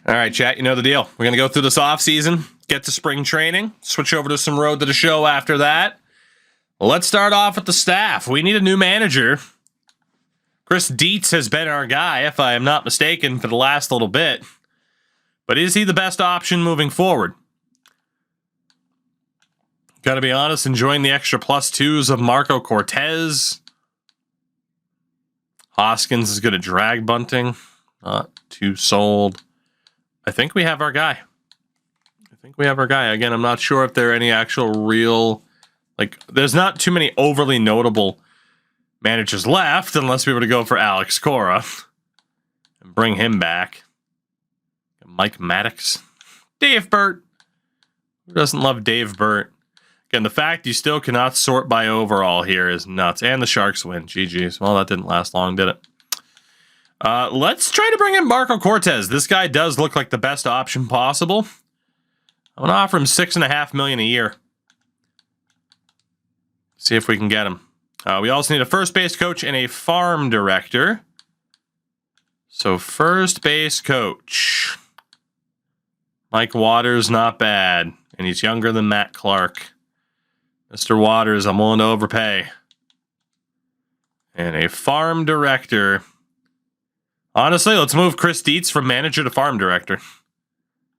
All right, chat, you know the deal. We're going to go through this offseason, get to spring training, switch over to some road to the show after that. Let's start off with the staff. We need a new manager. Chris Dietz has been our guy, if I am not mistaken, for the last little bit. But is he the best option moving forward? Got to be honest, enjoying the extra +2s of Marco Cortez. Hoskins is good at drag bunting. Not too sold. I think we have our guy. Again, I'm not sure if there are any actual real... there's not too many overly notable managers left unless we were to go for Alex Cora and bring him back. Mike Maddox. Dave Burt. Who doesn't love Dave Burt? Again, the fact you still cannot sort by overall here is nuts. And the Sharks win. GG's. Well, that didn't last long, did it? Let's try to bring in Marco Cortez. This guy does look like the best option possible. I'm going to offer him $6.5 million a year. See if we can get him. We also need a first base coach and a farm director. So first base coach. Mike Waters, not bad. And he's younger than Matt Clark. Mr. Waters, I'm willing to overpay. And a farm director. Honestly, let's move Chris Dietz from manager to farm director.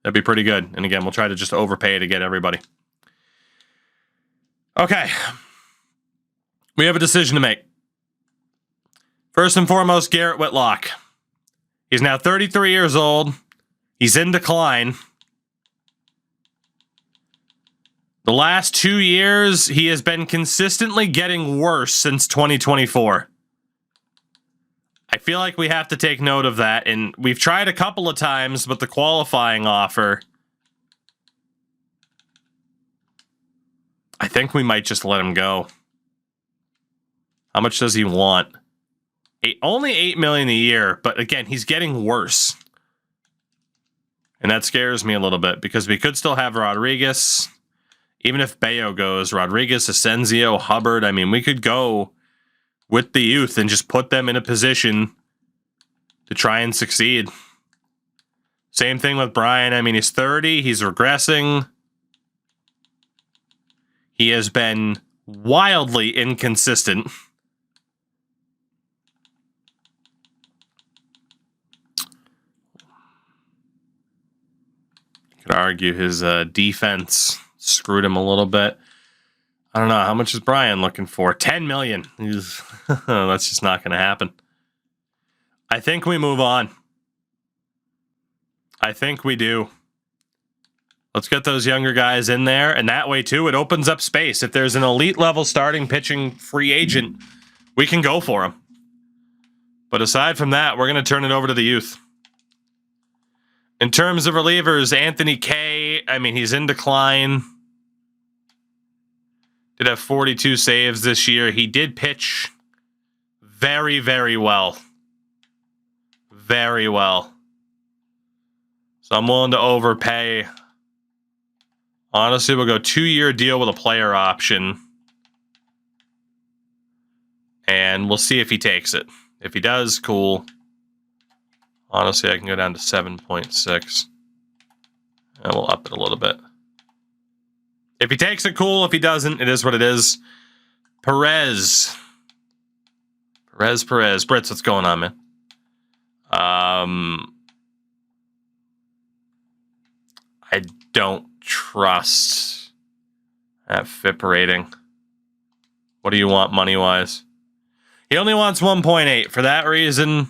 That'd be pretty good. And again, we'll try to just overpay to get everybody. Okay. We have a decision to make. First and foremost, Garrett Whitlock. He's now 33 years old. He's in decline. The last 2 years, he has been consistently getting worse since 2024. I feel like we have to take note of that, and we've tried a couple of times, but the qualifying offer, I think we might just let him go. How much does he want? Only $8 million a year, but again, he's getting worse. And that scares me a little bit, because we could still have Rodriguez. Even if Bayo goes, Rodriguez, Asensio, Hubbard, I mean, we could go with the youth and just put them in a position to try and succeed. Same thing with Brian. I mean, he's 30. He's regressing. He has been wildly inconsistent. You could argue his defense screwed him a little bit. I don't know. How much is Brian looking for? $10 million. That's just not going to happen. I think we move on. I think we do. Let's get those younger guys in there. And that way, too, it opens up space. If there's an elite level starting pitching free agent, we can go for him. But aside from that, we're going to turn it over to the youth. In terms of relievers, Anthony Kay, I mean, he's in decline. Did have 42 saves this year. He did pitch very, very well. Very well. So I'm willing to overpay. Honestly, we'll go 2-year deal with a player option. And we'll see if he takes it. If he does, cool. Honestly, I can go down to 7.6. And we'll up it a little bit. If he takes it, cool. If he doesn't, it is what it is. Perez. Brits, what's going on, man? I don't trust that FIP rating. What do you want money-wise? He only wants 1.8. For that reason,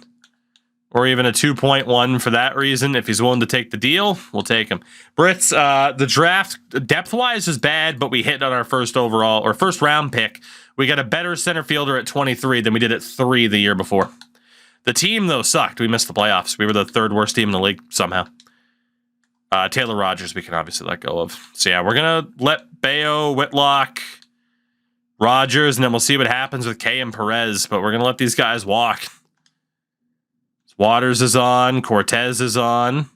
or even a 2.1 for that reason, if he's willing to take the deal, we'll take him. Brits, the draft depth-wise is bad, but we hit on our first overall or first round pick. We got a better center fielder at 23 than we did at 3 the year before. The team, though, sucked. We missed the playoffs. We were the 3rd worst team in the league somehow. Taylor Rogers, we can obviously let go of. So, yeah, we're going to let Bayo, Whitlock, Rogers, and then we'll see what happens with Kay and Perez. But we're going to let these guys walk. Waters is on. Cortez is on.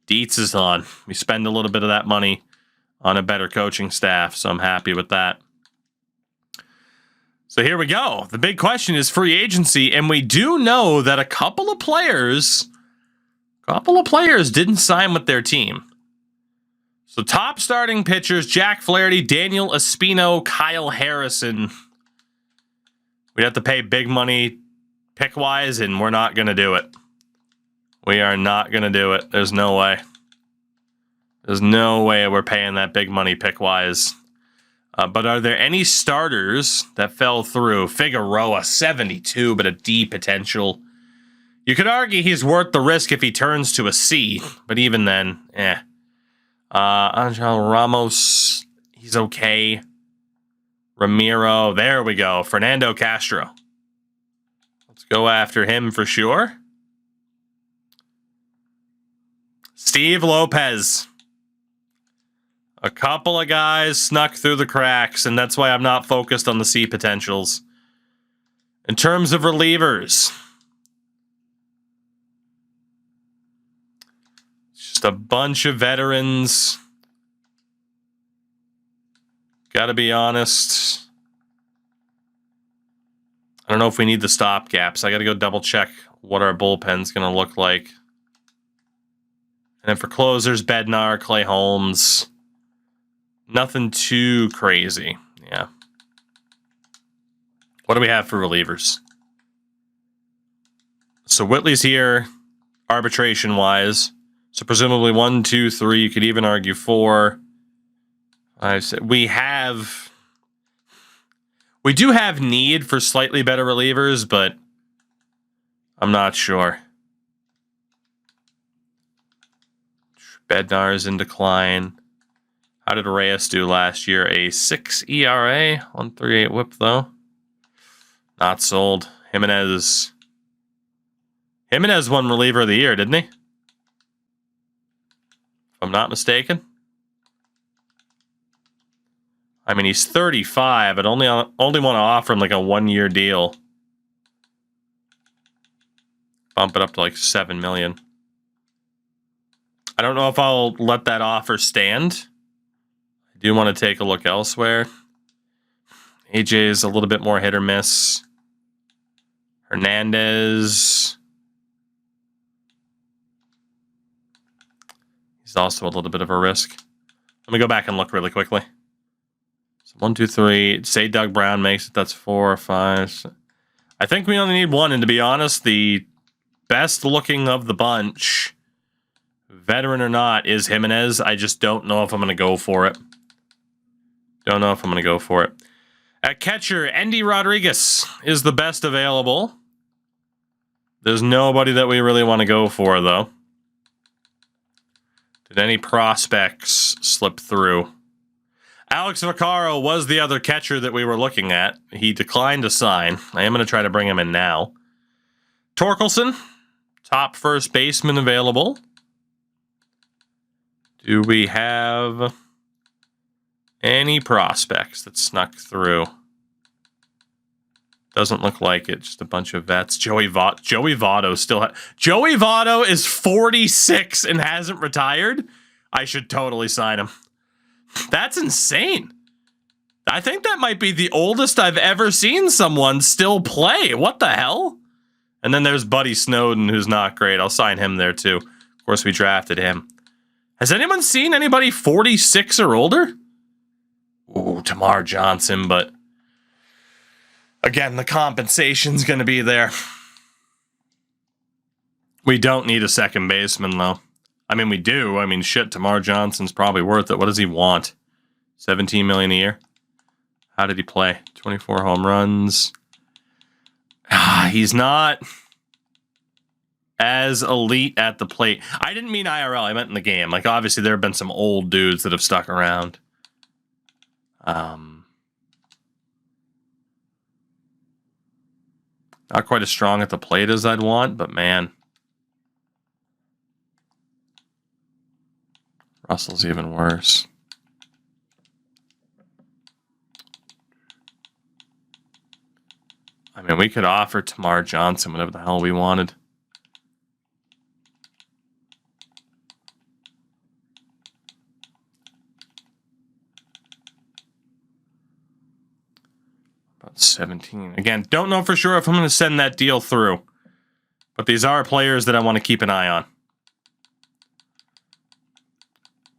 Dietz is on. We spend a little bit of that money on a better coaching staff, so I'm happy with that. So here we go. The big question is free agency, and we do know that a couple of players Couple of players didn't sign with their team. So top starting pitchers, Jack Flaherty, Daniel Espino, Kyle Harrison. We'd have to pay big money pick-wise, and we're not going to do it. We are not going to do it. There's no way. There's no way we're paying that big money pick-wise. But are there any starters that fell through? Figueroa, 72, but a D potential. You could argue he's worth the risk if he turns to a C, but even then, Angel Ramos, he's okay. Ramiro, there we go. Fernando Castro. Let's go after him for sure. Steve Lopez. A couple of guys snuck through the cracks, and that's why I'm not focused on the C potentials. In terms of relievers, just a bunch of veterans. Gotta be honest. I don't know if we need the stopgaps. I gotta go double check what our bullpen's gonna look like. And then for closers, Bednar, Clay Holmes. Nothing too crazy. Yeah. What do we have for relievers? So Whitley's here, arbitration-wise. So presumably 1, 2, 3. You could even argue 4. We do have need for slightly better relievers, but I'm not sure. Bednar's in decline. How did Reyes do last year? A 6 ERA, 1.38 whip though. Not sold. Jimenez won reliever of the year, didn't he? If I'm not mistaken. I mean, he's 35, but only want to offer him like a 1-year deal. Bump it up to like $7 million. I don't know if I'll let that offer stand. I do want to take a look elsewhere. AJ is a little bit more hit or miss. Hernandez. He's also a little bit of a risk. Let me go back and look really quickly. So 1, 2, 3. Say Doug Brown makes it. That's 4 or 5. I think we only need one. And to be honest, the best looking of the bunch, veteran or not, is Jimenez. I just don't know if I'm going to go for it. Don't know if I'm going to go for it. At catcher, Endy Rodriguez is the best available. There's nobody that we really want to go for, though. Did any prospects slip through? Alex Vaccaro was the other catcher that we were looking at. He declined to sign. I am going to try to bring him in now. Torkelson, top first baseman available. Do we have any prospects that snuck through? Doesn't look like it. Just a bunch of vets. Joey Votto still Joey Votto is 46 and hasn't retired. I should totally sign him. That's insane. I think that might be the oldest I've ever seen someone still play. What the hell? And then there's Buddy Snowden, who's not great. I'll sign him there too. Of course, we drafted him. Has anyone seen anybody 46 or older? Ooh, Tamar Johnson, but again, the compensation's going to be there. We don't need a second baseman, though. I mean, we do. I mean, shit, Tamar Johnson's probably worth it. What does he want? $17 million a year? How did he play? 24 home runs. He's not as elite at the plate. I didn't mean IRL. I meant in the game. Like, obviously, there have been some old dudes that have stuck around. Not quite as strong at the plate as I'd want, but man. Russell's even worse. I mean, we could offer Tamar Johnson whatever the hell we wanted. About 17. Again, don't know for sure if I'm going to send that deal through. But these are players that I want to keep an eye on.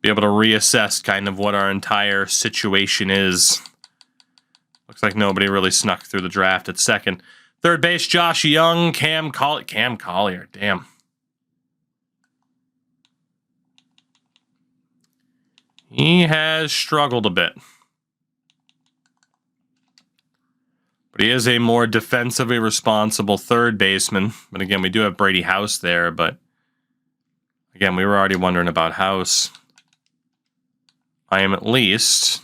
be able to reassess kind of what our entire situation is. Looks like nobody really snuck through the draft at second. Third base, Josh Young, Cam Collier, damn. He has struggled a bit. But he is a more defensively responsible third baseman. But again, we do have Brady House there. But again, we were already wondering about House. I am at least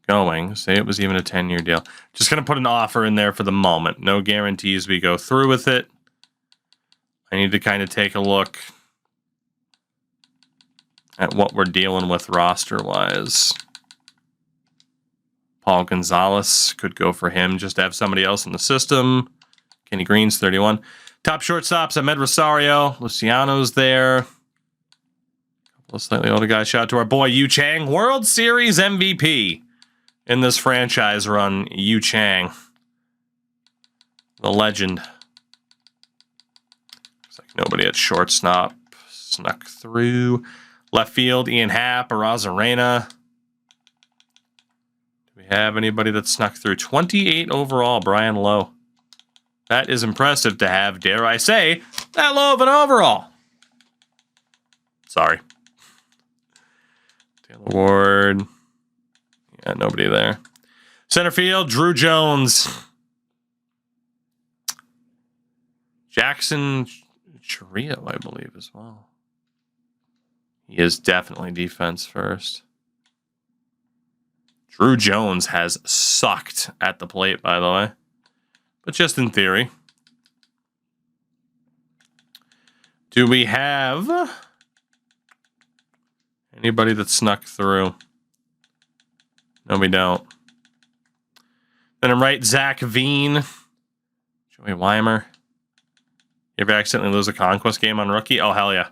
going. Say it was even a 10-year deal. Just going to put an offer in there for the moment. No guarantees we go through with it. I need to kind of take a look at what we're dealing with roster-wise. Paul Gonzalez could go for him just to have somebody else in the system. Kenny Green's 31. Top shortstops, Ahmed Rosario. Luciano's there. A couple of slightly older guys. Shout out to our boy Yu Chang. World Series MVP in this franchise run. Yu Chang. The legend. Looks like nobody at shortstop snuck through. Left field, Ian Happ, Arozarena. Do we have anybody that snuck through? 28 overall, Brian Lowe. That is impressive to have, dare I say, that low of an overall. Sorry. Taylor Ward. Yeah, nobody there. Center field, Drew Jones. Jackson Chiriot, I believe, as well. He is definitely defense first. Drew Jones has sucked at the plate, by the way. But just in theory. Do we have anybody that snuck through? No, we don't. Then I'm right, Zach Veen. Joey Weimer. You ever accidentally lose a conquest game on rookie? Oh, hell yeah.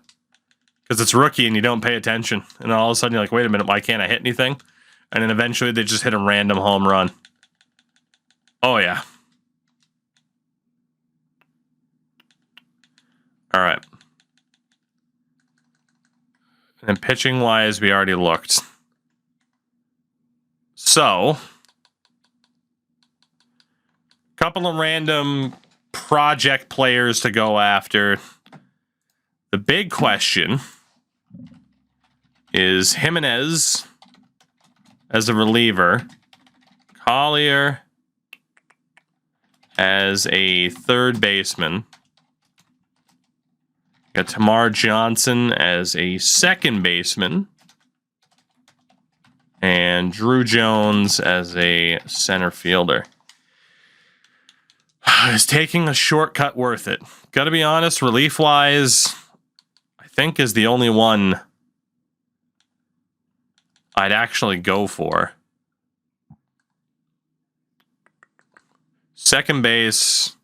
Because it's rookie and you don't pay attention. And all of a sudden you're like, wait a minute, why can't I hit anything? And then eventually they just hit a random home run. Oh, yeah. All right. And then pitching-wise, we already looked. So, couple of random project players to go after. The big question is Jimenez as a reliever, Collier as a third baseman, got Tamar Johnson as a second baseman, and Drew Jones as a center fielder. Is taking a shortcut worth it? Got to be honest, relief-wise, I think is the only one I'd actually go for. Second base,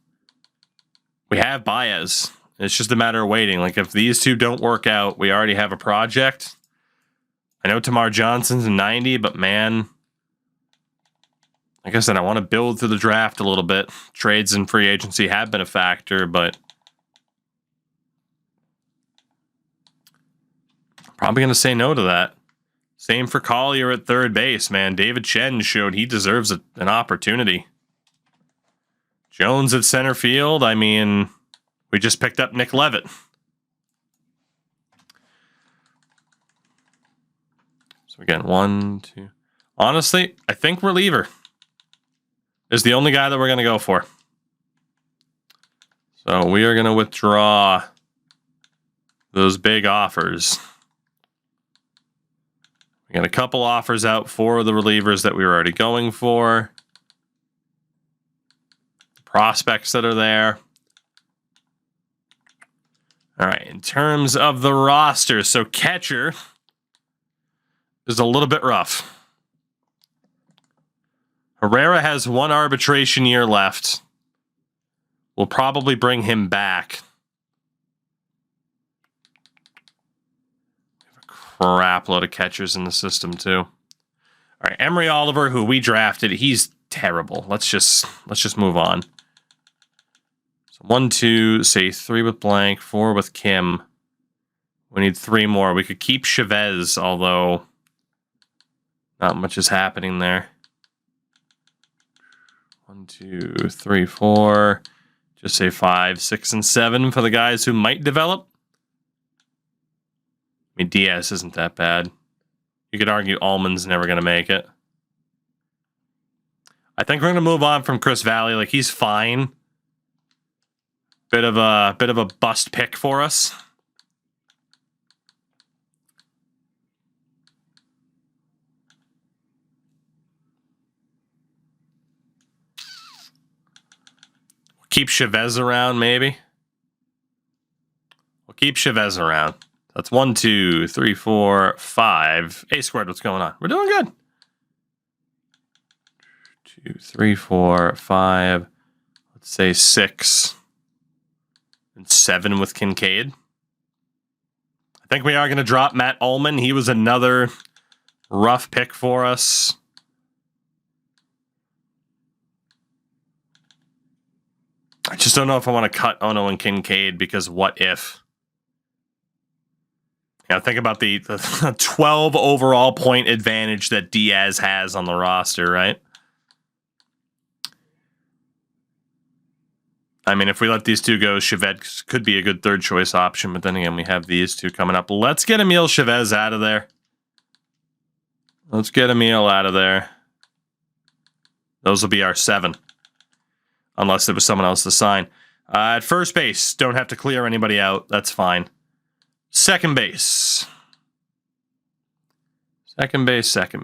we have Baez. It's just a matter of waiting. Like, if these two don't work out, we already have a project. I know Tamar Johnson's a 90, but man, like I said, I want to build through the draft a little bit. Trades and free agency have been a factor, but probably going to say no to that. Same for Collier at third base, man. David Chen showed he deserves an opportunity. Jones at center field, I mean, we just picked up Nick Levitt. So again, 1, 2. Honestly, I think reliever is the only guy that we're going to go for. So we are going to withdraw those big offers. We got a couple offers out for the relievers that we were already going for. Prospects that are there. All right, in terms of the roster, so catcher is a little bit rough. Herrera has one arbitration year left. We'll probably bring him back. We have a crap load of catchers in the system, too. All right, Emery Oliver, who we drafted, he's terrible. Let's just move on. So 1, 2, say 3 with Blank, 4 with Kim. We need 3 more. We could keep Chavez, although not much is happening there. 1, 2, 3, 4. Just say 5, 6, and 7 for the guys who might develop. I mean, Diaz isn't that bad. You could argue Allman's never going to make it. I think we're going to move on from Chris Valley. Like, he's fine. Bit of a bust pick for us. Keep Chavez around, maybe. We'll keep Chavez around. That's 1, 2, 3, 4, 5. A squared, what's going on? We're doing good. 2, 3, 4, 5. Let's say 6. And 7 with Kincaid. I think we are going to drop Matt Ullman. He was another rough pick for us. I just don't know if I want to cut Ono and Kincaid because what if? Yeah, think about the 12 overall point advantage that Diaz has on the roster, right? I mean, if we let these two go, Chavez could be a good third choice option, but then again, we have these two coming up. Let's get Emil Chavez out of there. Let's get Emil out of there. Those will be our 7. Unless there was someone else to sign. At first base, don't have to clear anybody out. That's fine. Second base. Second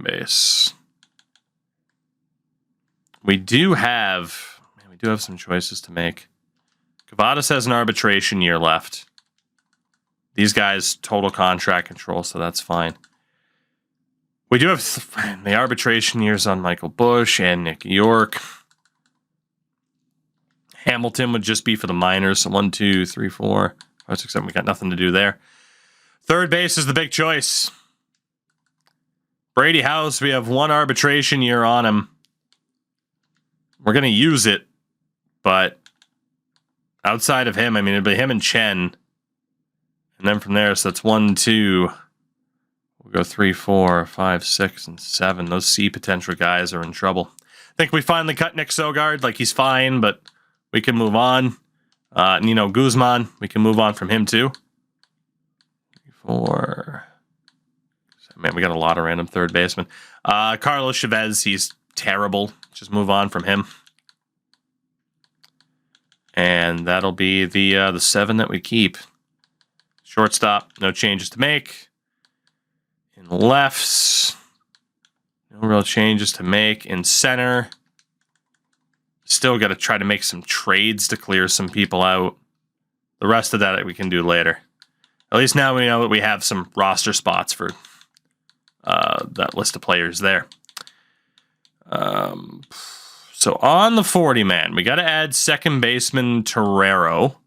base. We do have some choices to make. Cavadas has an arbitration year left. These guys, total contract control, so that's fine. We do have the arbitration years on Michael Busch and Nick York. Hamilton would just be for the minors. So 1, 2, 3, 4, 5, 6, 7. We got nothing to do there. Third base is the big choice. Brady House, we have 1 arbitration year on him. We're going to use it, but outside of him, I mean, it'd be him and Chen. And then from there, so that's 1, 2. We'll go 3, 4, 5, 6, and 7. Those C potential guys are in trouble. I think we finally cut Nick Sogard. Like, he's fine, but we can move on. Nino Guzman, we can move on from him too. 4. Man, we got a lot of random third basemen. Carlos Chavez, he's terrible. Just move on from him. And that'll be the 7 that we keep. Shortstop, no changes to make. In lefts, no real changes to make. In center, still got to try to make some trades to clear some people out. The rest of that we can do later. At least now we know that we have some roster spots for that list of players there. So on the 40-man, we got to add second baseman Torrero.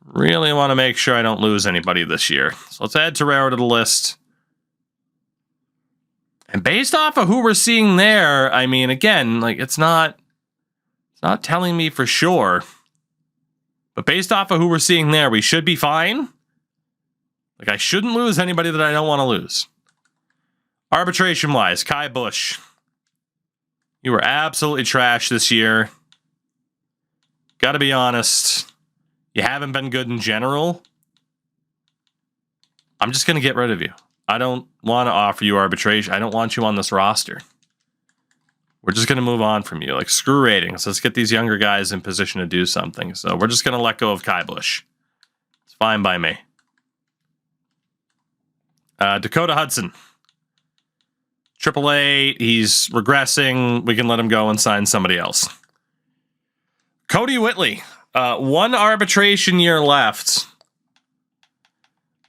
Really want to make sure I don't lose anybody this year. So let's add Torrero to the list. And based off of who we're seeing there, I mean, again, like it's not telling me for sure. But based off of who we're seeing there, we should be fine. Like, I shouldn't lose anybody that I don't want to lose. Arbitration-wise, Kai Busch. You were absolutely trash this year. Gotta be honest. You haven't been good in general. I'm just going to get rid of you. I don't want to offer you arbitration. I don't want you on this roster. We're just going to move on from you. Like, screw ratings. Let's get these younger guys in position to do something. So we're just going to let go of Kai Busch. It's fine by me. Dakota Hudson. AAA, he's regressing. We can let him go and sign somebody else. Cody Whitley. 1 arbitration year left.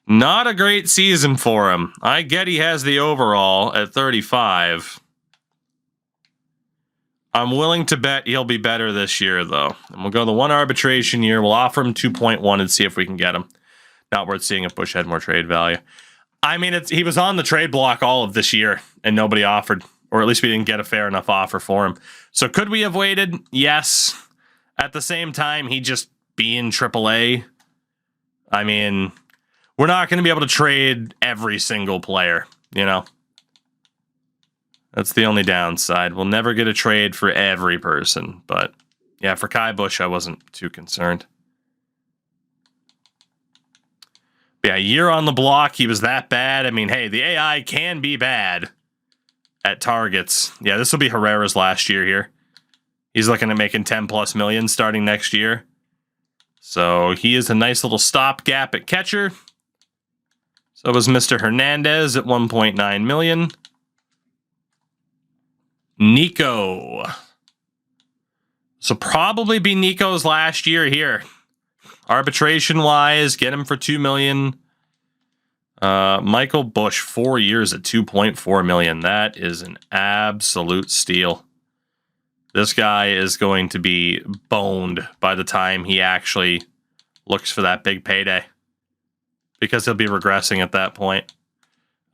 Not a great season for him. I get he has the overall at 35. I'm willing to bet he'll be better this year, though. And we'll go the 1 arbitration year. We'll offer him 2.1 and see if we can get him. Not worth seeing if Bush had more trade value. I mean, he was on the trade block all of this year, and nobody offered. Or at least we didn't get a fair enough offer for him. So could we have waited? Yes. At the same time, he just be in AAA. I mean, we're not going to be able to trade every single player, you know? That's the only downside. We'll never get a trade for every person. But, yeah, for Kai Bush, I wasn't too concerned. But yeah, year on the block, he was that bad. I mean, hey, the AI can be bad at targets. Yeah, this will be Herrera's last year here. He's looking at making 10+ million starting next year. So he is a nice little stopgap at catcher. So was Mr. Hernandez at 1.9 million. Nico. So probably be Nico's last year here. Arbitration-wise, get him for 2 million. Michael Bush, 4 years at 2.4 million. That is an absolute steal. This guy is going to be boned by the time he actually looks for that big payday, because he'll be regressing at that point.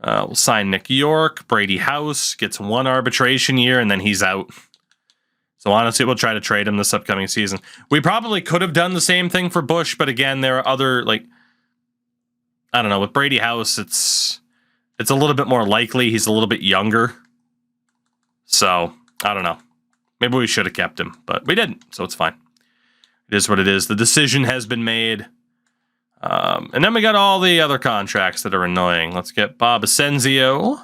We'll sign Nick York. Brady House gets 1 arbitration year, and then he's out. So honestly, we'll try to trade him this upcoming season. We probably could have done the same thing for Bush, but again, there are other, like, I don't know, with Brady House, it's a little bit more likely. He's a little bit younger. So, I don't know. Maybe we should have kept him, but we didn't, so it's fine. It is what it is. The decision has been made. And then we got all the other contracts that are annoying. Let's get Bob Asensio.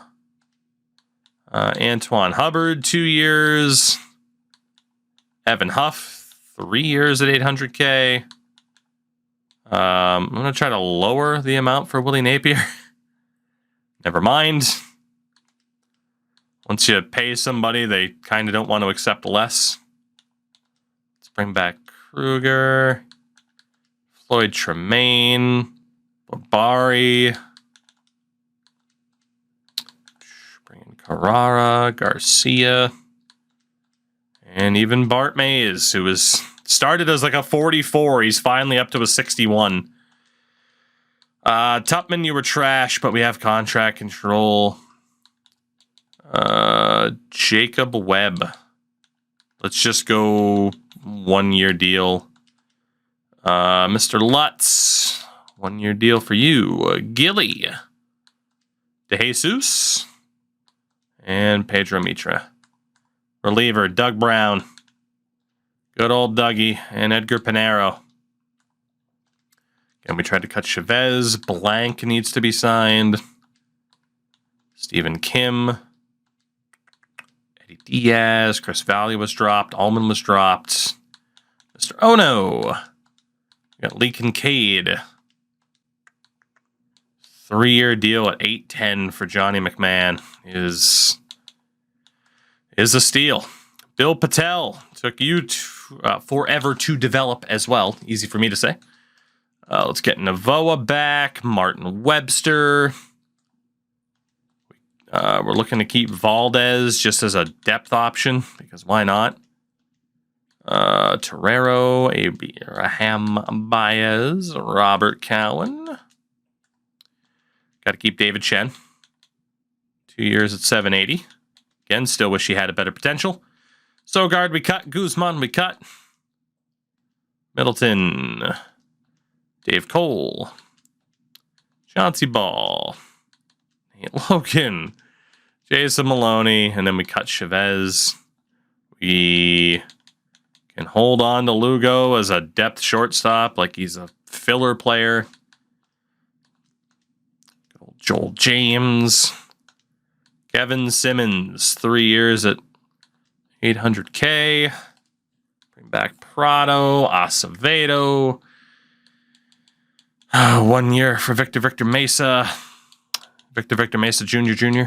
Antoine Hubbard, 2 years. Evan Huff, 3 years at 800K. I'm going to try to lower the amount for Willie Napier. Never mind. Once you pay somebody, they kind of don't want to accept less. Let's bring back Kruger. Floyd Tremaine. Barbari. Bring in Carrara. Garcia. And even Bart Mays, who was started as like a 44. He's finally up to a 61. Tupman, you were trash, but we have contract control. Jacob Webb. Let's just go 1 year deal. Mr. Lutz, 1 year deal for you. Gilly. DeJesus. And Pedro Mitra. Reliever, Doug Brown. Good old Dougie. And Edgar Pinero. Again, we tried to cut Chavez. Blank needs to be signed. Stephen Kim. Eddie Diaz. Chris Valley was dropped. Allman was dropped. Mr. Ono. We got Lee Kincaid. 3 year deal at $810 for Johnny McMahon is a steal. Bill Patel took you forever to develop as well. Easy for me to say. Let's get Navoa back. Martin Webster. We're looking to keep Valdez just as a depth option, because why not? Torero, Abraham Baez, Robert Cowan. Got to keep David Chen. 2 years at 780. Again, still wish he had a better potential. Sogard, we cut. Guzman, we cut. Middleton. Dave Cole. Chauncey Ball. Nate Logan. Jason Maloney. And then we cut Chavez. We can hold on to Lugo as a depth shortstop, like he's a filler player. Good old Joel James. Kevin Simmons, 3 years at 800K. Bring back Prado, Acevedo. 1 year for Victor Mesa. Victor Mesa Jr.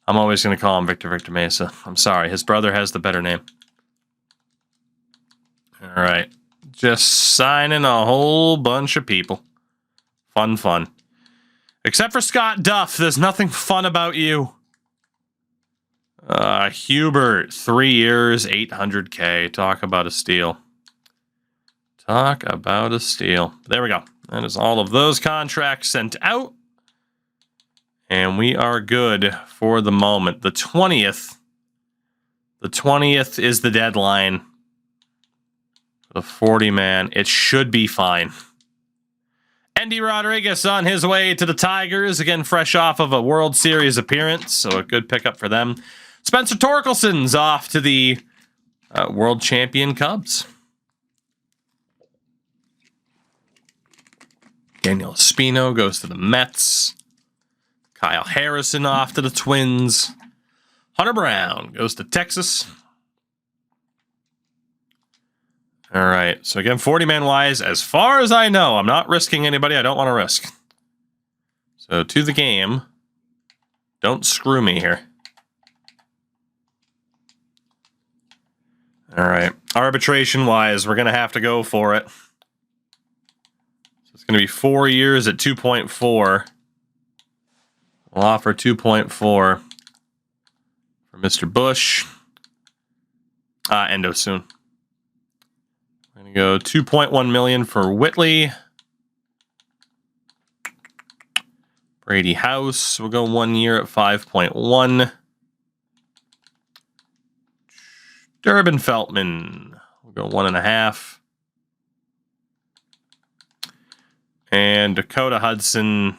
I'm always going to call him Victor Mesa. I'm sorry. His brother has the better name. All right. Just signing a whole bunch of people. Fun. Except for Scott Duff. There's nothing fun about you. Hubert, 3 years, 800K. Talk about a steal. There we go. That is all of those contracts sent out. And we are good for the moment. The 20th. The 20th is the deadline. The 40-man. It should be fine. Endy Rodriguez on his way to the Tigers, again fresh off of a World Series appearance, so a good pickup for them. Spencer Torkelson's off to the World Champion Cubs. Daniel Espino goes to the Mets. Kyle Harrison off to the Twins. Hunter Brown goes to Texas. All right, so again, 40-man wise, as far as I know, I'm not risking anybody I don't want to risk. So to the game. Don't screw me here. All right, arbitration-wise, we're going to have to go for it. So it's going to be 4 years at 2.4. We'll offer 2.4 for Mr. Bush. Endo soon. We're going to go 2.1 million for Whitley. Brady House, we'll go 1 year at 5.1. Durbin Feltman, we'll go 1.5. And Dakota Hudson,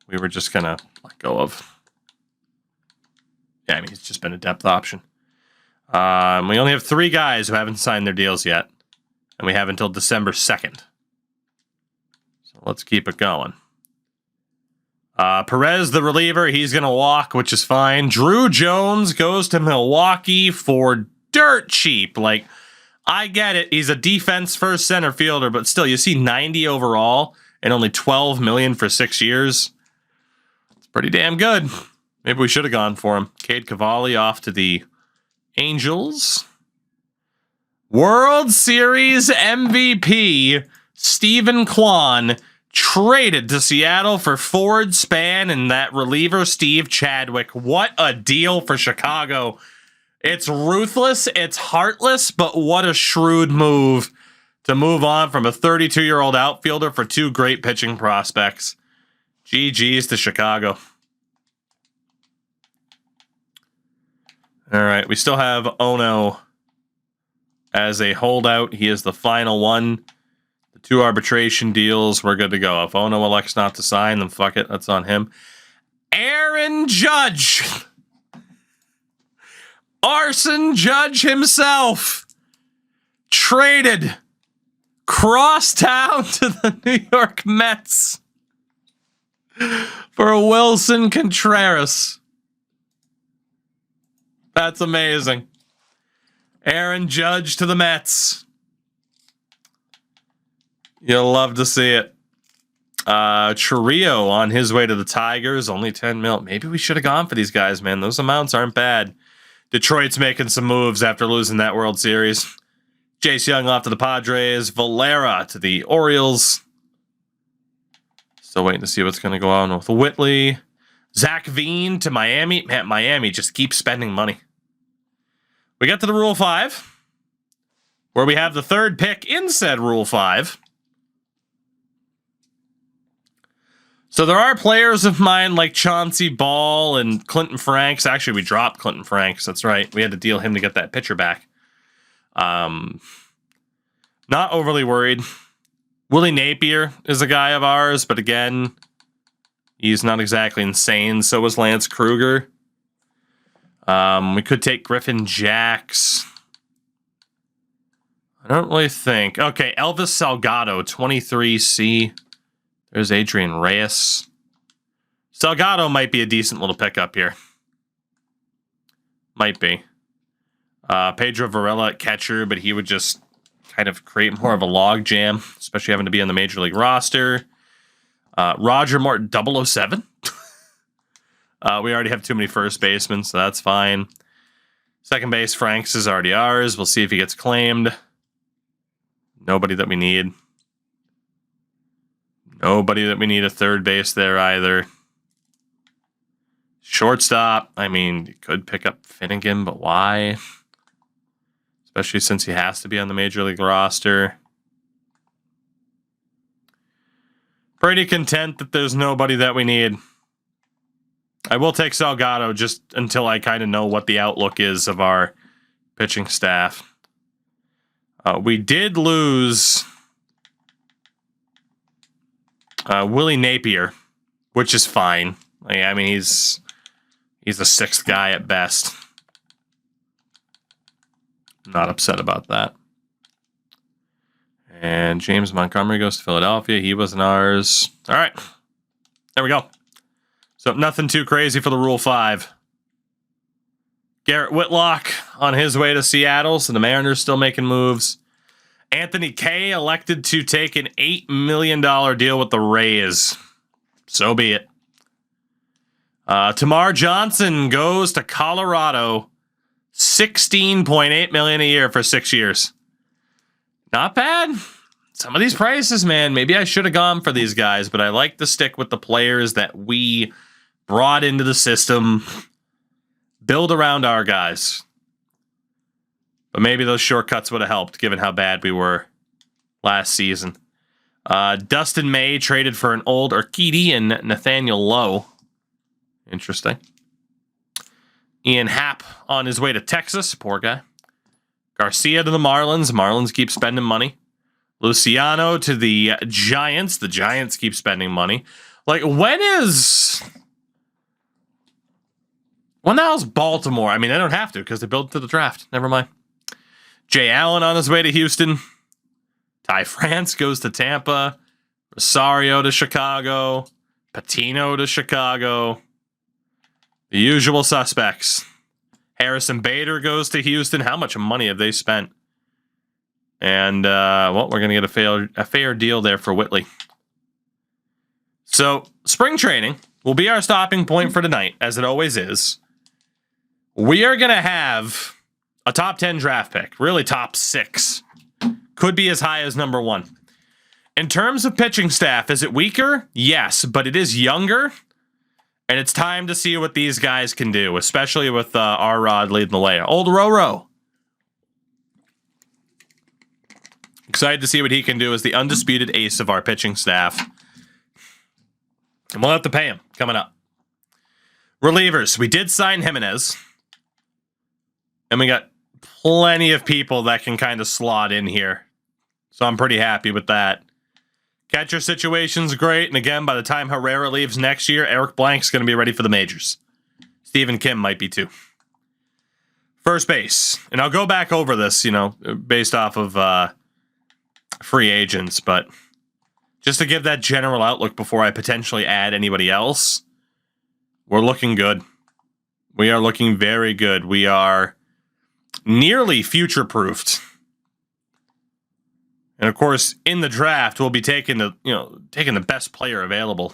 we were just going to let go of. Yeah, I mean, it's just been a depth option. We only have 3 guys who haven't signed their deals yet. And we have until December 2nd. So let's keep it going. Perez, the reliever, he's going to walk, which is fine. Drew Jones goes to Milwaukee for dirt cheap. Like, I get it. He's a defense-first center fielder, but still, you see 90 overall and only 12 million for 6 years. It's pretty damn good. Maybe we should have gone for him. Cade Cavalli off to the Angels. World Series MVP Stephen Kwan traded to Seattle for Ford Span and that reliever Steve Chadwick. What a deal for Chicago. It's ruthless, it's heartless, but what a shrewd move to move on from a 32-year-old outfielder for 2 great pitching prospects. GG's to Chicago. All right, we still have Ono as a holdout. He is the final one. 2 arbitration deals, we're good to go. If Ono elects not to sign, then fuck it, that's on him. Aaron Judge. Arson Judge himself. Traded. Crosstown to the New York Mets. For Wilson Contreras. That's amazing. Aaron Judge to the Mets. You'll love to see it. Chirrillo on his way to the Tigers, only 10 mil. Maybe we should have gone for these guys, man. Those amounts aren't bad. Detroit's making some moves after losing that World Series. Jace Young off to the Padres. Valera to the Orioles. Still waiting to see what's going to go on with Whitley. Zach Veen to Miami. Man, Miami just keeps spending money. We got to the Rule 5, where we have the 3rd pick in said Rule 5. So there are players of mine like Chauncey Ball and Clinton Franks. Actually, we dropped Clinton Franks. That's right. We had to deal him to get that pitcher back. Not overly worried. Willie Napier is a guy of ours, but again, he's not exactly insane. So was Lance Kruger. We could take Griffin Jacks. I don't really think. Okay, Elvis Salgado, 23C. There's Adrian Reyes. Salgado might be a decent little pickup here. Might be. Pedro Varela at catcher, but he would just kind of create more of a log jam, especially having to be on the Major League roster. Roger Morton, 007. We already have too many first basemen, so that's fine. Second base, Franks is already ours. We'll see if he gets claimed. Nobody that we need. Nobody that we need a third base there either. Shortstop, I mean, you could pick up Finnegan, but why? Especially since he has to be on the Major League roster. Pretty content that there's nobody that we need. I will take Salgado just until I kind of know what the outlook is of our pitching staff. We did lose Willie Napier, which is fine. Like, I mean, he's a 6th guy at best. Not upset about that. And James Montgomery goes to Philadelphia. He wasn't ours. All right. There we go. So nothing too crazy for the Rule 5. Garrett Whitlock on his way to Seattle. So the Mariners still making moves. Anthony Kay elected to take an $8 million deal with the Rays. So be it. Tamar Johnson goes to Colorado. $16.8 million a year for 6 years. Not bad. Some of these prices, man, maybe I should have gone for these guys, but I like to stick with the players that we brought into the system. Build around our guys. But maybe those shortcuts would have helped, given how bad we were last season. Dustin May traded for an old Urquidy and Nathaniel Lowe. Interesting. Ian Happ on his way to Texas. Poor guy. Garcia to the Marlins. Marlins keep spending money. Luciano to the Giants. The Giants keep spending money. Like, when the hell's Baltimore? I mean, they don't have to because they built to the draft. Never mind. Jay Allen on his way to Houston. Ty France goes to Tampa. Rosario to Chicago. Patino to Chicago. The usual suspects. Harrison Bader goes to Houston. How much money have they spent? And, well, we're going to get a fair deal there for Whitley. So, spring training will be our stopping point for tonight, as it always is. We are going to have a top 10 draft pick. Really top 6. Could be as high as number 1. In terms of pitching staff, is it weaker? Yes, but it is younger. And it's time to see what these guys can do, especially with R-Rod leading the way. Old Roro. Excited to see what he can do as the undisputed ace of our pitching staff. And we'll have to pay him coming up. Relievers. We did sign Jimenez. And we got plenty of people that can kind of slot in here. So I'm pretty happy with that. Catcher situation's great. And again, by the time Herrera leaves next year, Eric Blank's going to be ready for the majors. Stephen Kim might be too. First base. And I'll go back over this, based off of free agents. But just to give that general outlook before I potentially add anybody else, we're looking good. We are looking very good. We are nearly future-proofed. And of course, in the draft, we'll be taking the best player available.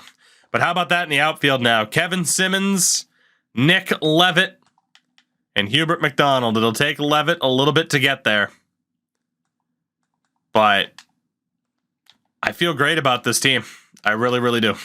But how about that in the outfield now? Kevin Simmons, Nick Levitt, and Hubert McDonald. It'll take Levitt a little bit to get there. But I feel great about this team. I really, really do.